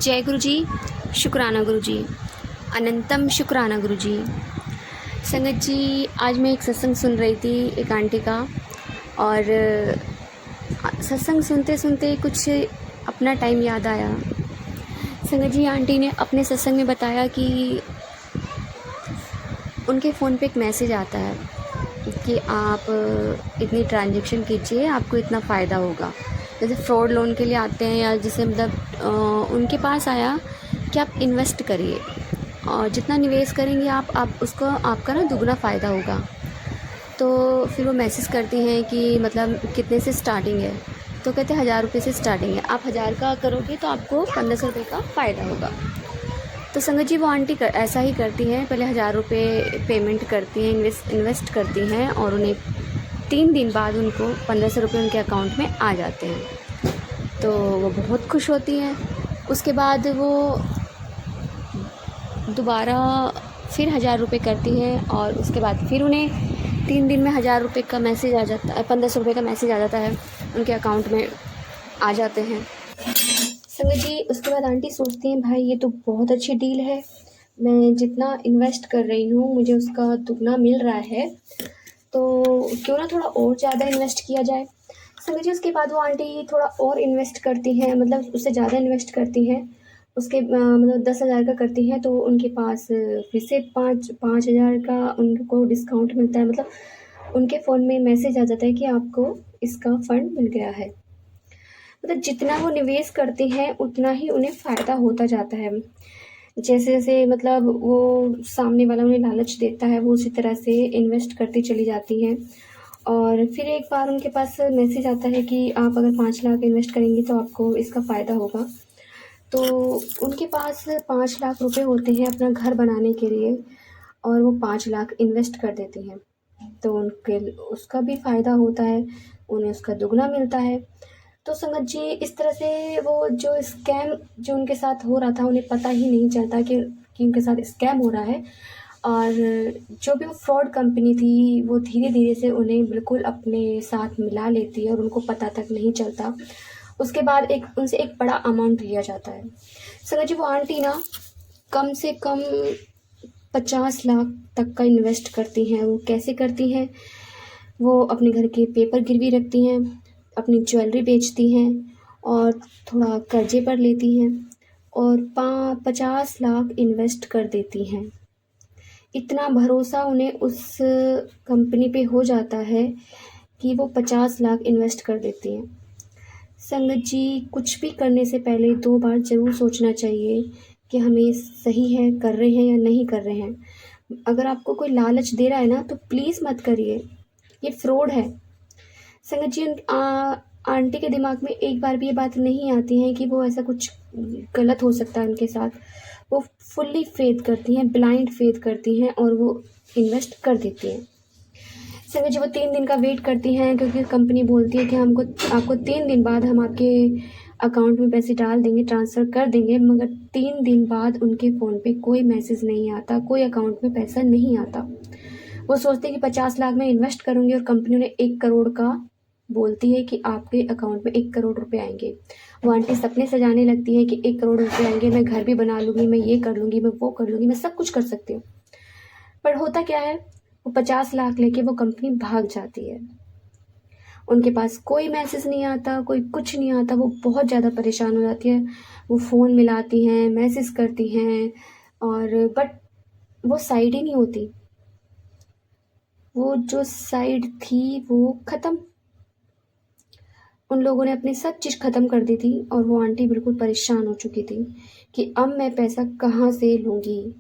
जय गुरु जी, शुक्राना गुरु जी, अनंतम शुक्राना गुरु जी। संगत जी, आज मैं एक सत्संग सुन रही थी एक आंटी का, और सत्संग सुनते सुनते कुछ अपना टाइम याद आया। संगत जी, आंटी ने अपने सत्संग में बताया कि उनके फ़ोन पे एक मैसेज आता है कि आप इतनी ट्रांजैक्शन कीजिए, आपको इतना फ़ायदा होगा। जैसे फ्रॉड लोन के लिए आते हैं, या जैसे मतलब उनके पास आया कि आप इन्वेस्ट करिए और जितना निवेश करेंगे आप उसको आपका ना दुगना फ़ायदा होगा। तो फिर वो मैसेज करती हैं कि मतलब कितने से स्टार्टिंग है, तो कहते हैं 1000 रुपये से स्टार्टिंग है, आप 1000 का करोगे तो आपको 1500 रुपये का फ़ायदा होगा। तो संगत जी, वो आंटी ऐसा ही करती हैं, पहले 1000 रुपये पेमेंट करती हैं, इन्वेस्ट करती हैं, और उन्हें 3 दिन बाद उनको 1500 रुपये उनके अकाउंट में आ जाते हैं। तो वो बहुत खुश होती हैं। उसके बाद वो दोबारा फिर 1000 रुपये करती हैं, और उसके बाद फिर उन्हें 3 दिन में 1000 रुपये का मैसेज आ जाता है, 1500 रुपये का मैसेज आ जाता है, उनके अकाउंट में आ जाते हैं। संगत जी, उसके बाद आंटी सोचती हैं, भाई ये तो बहुत अच्छी डील है, मैं जितना इन्वेस्ट कर रही हूँ मुझे उसका दुगना मिल रहा है, तो क्यों ना थोड़ा और ज़्यादा इन्वेस्ट किया जाए। संगत जी, उसके बाद वो आंटी थोड़ा और इन्वेस्ट करती हैं, मतलब उससे ज़्यादा इन्वेस्ट करती हैं। उसके मतलब 10,000 का करती हैं, तो उनके पास फिर से 5,000 का उनको डिस्काउंट मिलता है। मतलब उनके फ़ोन में मैसेज आ जाता है कि आपको इसका फ़ंड मिल गया है। मतलब जितना वो निवेश करती हैं उतना ही उन्हें फ़ायदा होता जाता है। जैसे जैसे मतलब वो सामने वाला उन्हें लालच देता है, वो उसी तरह से इन्वेस्ट करती चली जाती हैं। और फिर एक बार उनके पास मैसेज आता है कि आप अगर 5 लाख इन्वेस्ट करेंगी तो आपको इसका फ़ायदा होगा। तो उनके पास 5 लाख रुपए होते हैं अपना घर बनाने के लिए, और वो 5 लाख इन्वेस्ट कर देती हैं। तो उनके उसका भी फ़ायदा होता है, उन्हें उसका दुगना मिलता है। तो संगत जी, इस तरह से वो जो स्कैम जो उनके साथ हो रहा था, उन्हें पता ही नहीं चलता कि उनके साथ स्कैम हो रहा है। और जो भी वो फ्रॉड कंपनी थी, वो धीरे-धीरे से उन्हें बिल्कुल अपने साथ मिला लेती है और उनको पता तक नहीं चलता। उसके बाद उनसे एक बड़ा अमाउंट लिया जाता है। संगत जी, वो आंटी ना कम से कम 50 लाख तक का इन्वेस्ट करती हैं। वो कैसे करती हैं? वो अपने घर के पेपर गिरवी रखती हैं, अपनी ज्वेलरी बेचती हैं, और थोड़ा कर्जे पर लेती हैं, और 50 लाख इन्वेस्ट कर देती हैं। इतना भरोसा उन्हें उस कंपनी पे हो जाता है कि वो 50 लाख इन्वेस्ट कर देती हैं। संगत जी, कुछ भी करने से पहले 2 बार ज़रूर सोचना चाहिए कि हम ये सही है, कर रहे हैं या नहीं कर रहे हैं। अगर आपको कोई लालच दे रहा है ना, तो प्लीज़ मत करिए, ये फ्रॉड है। संगत जी, आंटी के दिमाग में एक बार भी ये बात नहीं आती है कि वो ऐसा कुछ गलत हो सकता है उनके साथ। वो फुल्ली फेथ करती हैं, ब्लाइंड फेथ करती हैं, और वो इन्वेस्ट कर देती हैं। संगत जी, वो 3 दिन का वेट करती हैं, क्योंकि कंपनी बोलती है कि आपको 3 दिन बाद हम आपके अकाउंट में पैसे डाल देंगे, ट्रांसफ़र कर देंगे, मगर 3 दिन बाद उनके फ़ोन पे कोई मैसेज नहीं आता, कोई अकाउंट में पैसा नहीं आता। वो सोचते हैं कि 50 लाख में इन्वेस्ट करूँगी, और कंपनी उन्हें 1 करोड़ का बोलती है कि आपके अकाउंट में 1 करोड़ रुपए आएंगे। वो आंटी सपने सजाने लगती है कि 1 करोड़ रुपए आएंगे, मैं घर भी बना लूँगी, मैं ये कर लूँगी, मैं वो कर लूँगी, मैं सब कुछ कर सकती हूँ। पर होता क्या है, वो 50 लाख लेके वो कंपनी भाग जाती है। उनके पास कोई मैसेज नहीं आता, कोई कुछ नहीं आता। वो बहुत ज़्यादा परेशान हो जाती है। वो फ़ोन मिलाती हैं, मैसेज करती हैं, और बट वो साइड ही नहीं होती। वो जो साइड थी वो ख़त्म। उन लोगों ने अपनी सब चीज़ ख़त्म कर दी थी, और वो आंटी बिल्कुल परेशान हो चुकी थी कि अब मैं पैसा कहाँ से लूँगी।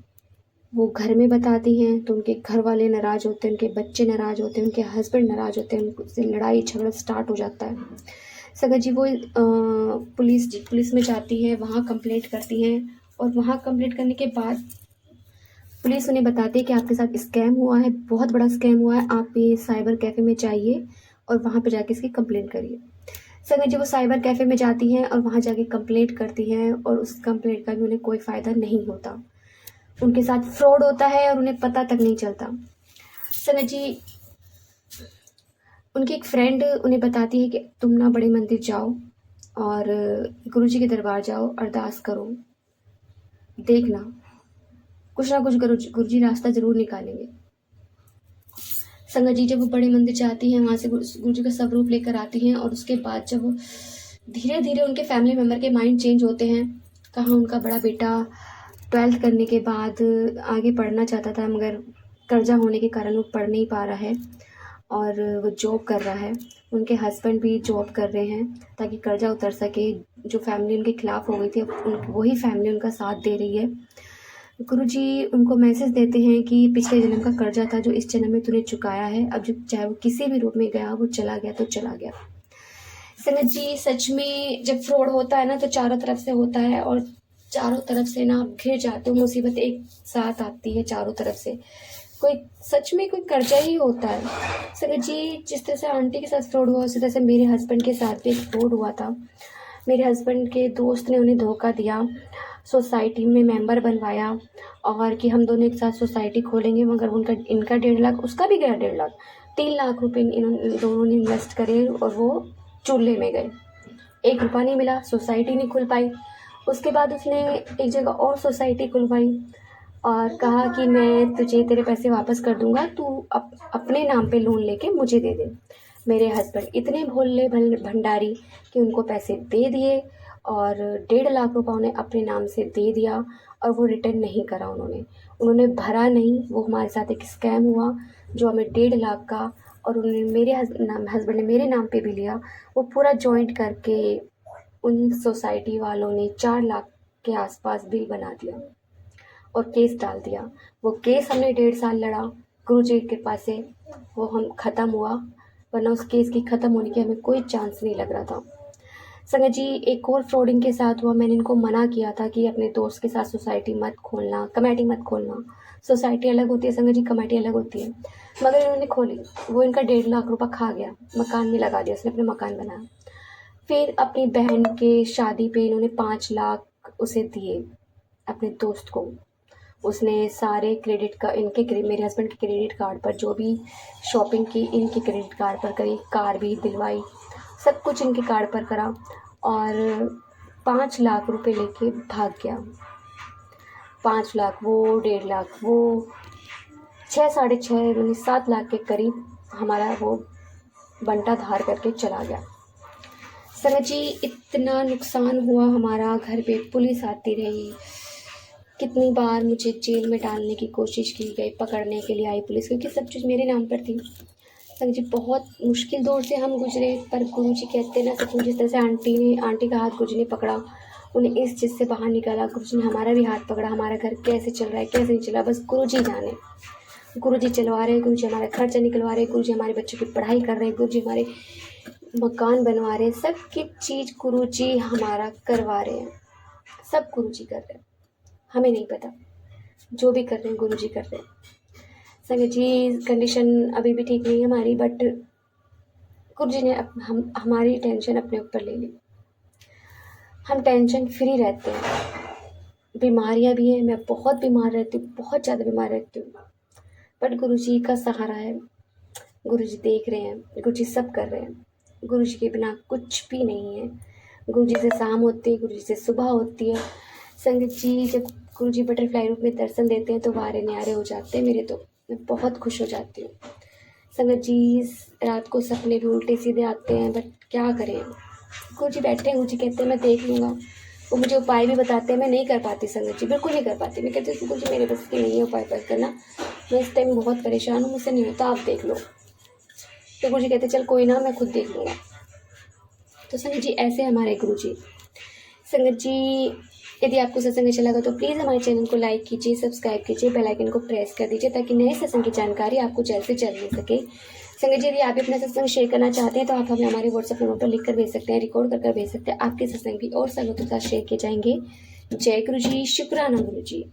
वो घर में बताती हैं तो उनके घर वाले नाराज़ होते हैं, उनके बच्चे नाराज़ होते हैं, उनके हस्बैंड नाराज़ होते हैं, उनसे लड़ाई झगड़ा स्टार्ट हो जाता है। संगत जी, वो पुलिस में जाती है, वहाँ कंप्लेंट करती हैं, और वहाँ कंप्लेंट करने के बाद पुलिस उन्हें बताती है कि आपके साथ स्कैम हुआ है, बहुत बड़ा स्कैम हुआ है, आप ये साइबर कैफ़े में जाइए और वहाँ पे जाके इसकी कंप्लेंट करिए। संगत जी, वो साइबर कैफ़े में जाती हैं और वहाँ जाके कंप्लेंट करती हैं, और उस कंप्लेंट का भी उन्हें कोई फ़ायदा नहीं होता। उनके साथ फ्रॉड होता है और उन्हें पता तक नहीं चलता। संगत जी, उनकी एक फ्रेंड उन्हें बताती है कि तुम ना बड़े मंदिर जाओ, और गुरुजी के दरबार जाओ, अरदास करो, देखना, कुछ ना कुछ गुरु जी रास्ता ज़रूर निकालेंगे। संगत जी जब वो बड़े मंदिर जाती हैं, वहाँ से गुरु जी का स्वरूप लेकर आती हैं, और उसके बाद जब वो धीरे धीरे उनके फैमिली मेम्बर के माइंड चेंज होते हैं। कहाँ उनका बड़ा बेटा 12th करने के बाद आगे पढ़ना चाहता था, मगर कर्जा होने के कारण वो पढ़ नहीं पा रहा है, और वो जॉब कर रहा है। उनके हस्बैंड भी जॉब कर रहे हैं ताकि कर्जा उतर सके। जो फैमिली उनके खिलाफ हो गई थी, वही फैमिली उनका साथ दे रही है। गुरुजी उनको मैसेज देते हैं कि पिछले जन्म का कर्जा था जो इस जन्म में तूने चुकाया है, अब जो चाहे वो किसी भी रूप में गया, वो चला गया तो चला गया। संगत जी सच में जब फ्रॉड होता है ना, तो चारों तरफ से होता है, और चारों तरफ से ना आप घिर जाते हो, मुसीबत एक साथ आती है चारों तरफ से। कोई सच में कोई कर्जा ही होता है। संगत जी जिस तरह से आंटी के साथ फ्रॉड हुआ, उसी तरह से मेरे हस्बैंड के साथ भी एक फ्रॉड हुआ था। मेरे हस्बैंड के दोस्त ने उन्हें धोखा दिया, सोसाइटी में मेंबर बनवाया, और कि हम दोनों एक साथ सोसाइटी खोलेंगे, मगर इनका 1.5 लाख, उसका भी गया 1.5 लाख, 3 लाख रुपए इन दोनों ने इन्वेस्ट करे, और वो चूल्हे में गए। 1 रुपया नहीं मिला, सोसाइटी नहीं खुल पाई। उसके बाद उसने एक जगह और सोसाइटी खुलवाई और कहा कि मैं तुझे तेरे पैसे वापस कर दूंगा, तू अपने नाम पे लोन लेके मुझे दे दे। मेरे हस्बैंड इतने भोले भंडारी कि उनको पैसे दे दिए, और 1.5 लाख रुपया उन्हें अपने नाम से दे दिया, और वो रिटर्न नहीं करा उन्होंने भरा नहीं। वो हमारे साथ एक स्कैम हुआ जो हमें 1.5 लाख का, और उन्होंने मेरे हस्बैंड ने मेरे नाम पे भी लिया। वो पूरा जॉइंट करके उन सोसाइटी वालों ने 4 लाख के आसपास बिल बना दिया और केस डाल दिया। वो केस हमने 1.5 साल लड़ा, गुरुजी की कृपा से वो हम ख़त्म हुआ, वरना उस केस की ख़त्म होने की हमें कोई चांस नहीं लग रहा था। संगत जी एक और फ्रॉडिंग के साथ हुआ। मैंने इनको मना किया था कि अपने दोस्त के साथ सोसाइटी मत खोलना, कमेटी मत खोलना। सोसाइटी अलग होती है संगत जी, कमेटी अलग होती है, मगर इन्होंने खोली। वो इनका 1.5 लाख रुपया खा गया, मकान में लगा दिया, उसने अपने मकान बनाया। फिर अपनी बहन के शादी पे इन्होंने 5 लाख उसे दिए अपने दोस्त को। उसने सारे क्रेडिट का मेरे हस्बैंड के क्रेडिट कार्ड पर जो भी शॉपिंग की, इनके क्रेडिट कार्ड पर करी, कार भी दिलवाई, सब कुछ इनके कार्ड पर करा, और 5 लाख रुपए लेके भाग गया। 5 लाख वो, 1.5 लाख वो, 6 साढ़े 6 7 लाख के करीब हमारा वो बंटा धार करके चला गया। संगत जी इतना नुकसान हुआ हमारा, घर पे पुलिस आती रही, कितनी बार मुझे जेल में डालने की कोशिश की गई, पकड़ने के लिए आई पुलिस, क्योंकि सब चीज़ मेरे नाम पर थी। संगत जी बहुत मुश्किल दौर से हम गुजरे, पर गुरुजी कहते ना सच में, जिस तरह से आंटी का हाथ गुरुजी ने पकड़ा, उन्हें इस चीज़ से बाहर निकाला। गुरुजी ने हमारा भी हाथ पकड़ा। हमारा घर कैसे चल रहा है, कैसे नहीं चल रहा, बस गुरुजी जाने। गुरुजी चलवा रहे हैं, गुरुजी हमारा खर्चा निकलवा रहे हैं, गुरुजी हमारे बच्चों की पढ़ाई कर रहे हैं, गुरुजी हमारे मकान बनवा रहे हैं, सब की चीज़ गुरुजी हमारा करवा रहे हैं, सब गुरुजी कर रहे हैं। हमें नहीं पता, जो भी कर रहे हैं गुरुजी कर रहे हैं। संगत जी कंडीशन अभी भी ठीक नहीं है हमारी, बट गुरुजी ने हमारी टेंशन अपने ऊपर ले ली। हम टेंशन फ्री रहते हैं। बीमारियां भी हैं, मैं बहुत बीमार रहती हूँ, बहुत ज़्यादा बीमार रहती हूँ, बट गुरुजी का सहारा है। गुरुजी देख रहे हैं, गुरुजी सब कर रहे हैं। गुरुजी के बिना कुछ भी नहीं है। गुरुजी से शाम होती है, गुरुजी से सुबह होती है। संगत जी जब गुरुजी बटरफ्लाई रूप में दर्शन देते हैं तो वारे न्यारे हो जाते हैं मेरे, तो मैं बहुत खुश हो जाती हूँ। संगत जी रात को सपने भी उल्टे सीधे आते हैं, बट क्या करें। गुरुजी बैठे हैं, गुरुजी कहते हैं मैं देख लूँगा। वो मुझे उपाय भी बताते हैं, मैं नहीं कर पाती संगत जी, बिल्कुल नहीं कर पाती। मैं कहती हूँ गुरुजी मेरे बस की नहीं है उपाय करना, मैं इस टाइम बहुत परेशान हूँ, मुझसे नहीं होता, आप देख लो। तो गुरुजी कहते चल कोई ना, मैं खुद देख लूँगा। तो संगत जी ऐसे हमारे गुरुजी। संगत जी यदि आपको सत्संग अच्छा लगा तो प्लीज़ हमारे चैनल को लाइक कीजिए, सब्सक्राइब कीजिए, बेल आइकन को प्रेस कर दीजिए ताकि नए सत्संग की जानकारी आपको जल्द से जल्द मिल सके। संगत जी यदि आप अपना सत्संग शेयर करना चाहते हैं तो आप हमें हमारे व्हाट्सएप नंबर पर लिख कर भेज सकते हैं, रिकॉर्ड कर भेज सकते हैं। आपके सत्संग भी और सर्वोत्तम शेयर किए जाएंगे। जय गुरु जी, शुक्राना गुरु जी।